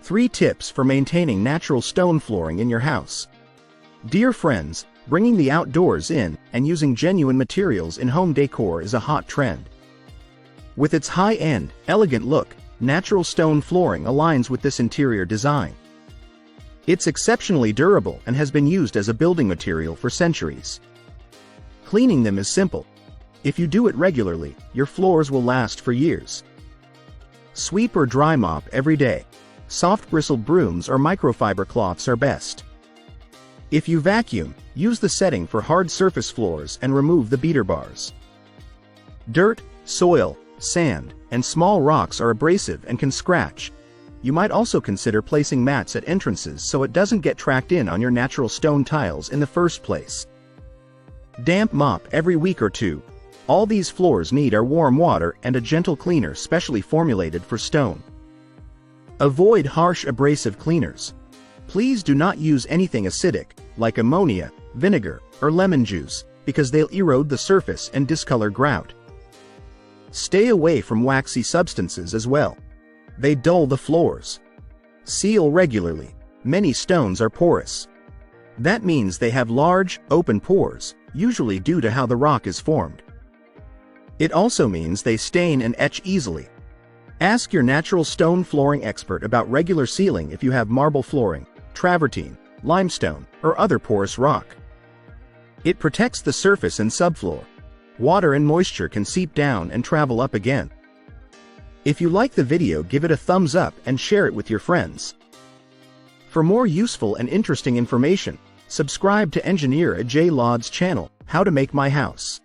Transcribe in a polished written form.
3 tips for maintaining natural stone flooring in your house. Dear friends, bringing the outdoors in and using genuine materials in home decor is a hot trend. With its high-end, elegant look, natural stone flooring aligns with this interior design. It's exceptionally durable and has been used as a building material for centuries. Cleaning them is simple. If you do it regularly, your floors will last for years. Sweep or dry mop every day. Soft bristled brooms or microfiber cloths are best. If you vacuum, use the setting for hard surface floors and remove the beater bars. Dirt, soil, sand, and small rocks are abrasive and can scratch. You might also consider placing mats at entrances so it doesn't get tracked in on your natural stone tiles in the first place. Damp mop every week or two. All these floors need are warm water and a gentle cleaner specially formulated for stone. Avoid harsh abrasive cleaners. Please do not use anything acidic, like ammonia, vinegar, or lemon juice, because they'll erode the surface and discolor grout. Stay away from waxy substances as well. They dull the floors. Seal regularly. Many stones are porous. That means they have large, open pores, usually due to how the rock is formed. It also means they stain and etch easily. Ask your natural stone flooring expert about regular sealing if you have marble flooring, travertine, limestone, or other porous rock. It protects the surface and subfloor. Water and moisture can seep down and travel up again. If you like the video, give it a thumbs up and share it with your friends. For more useful and interesting information, subscribe to Engineer Ajay Lod's channel, How to Make My House.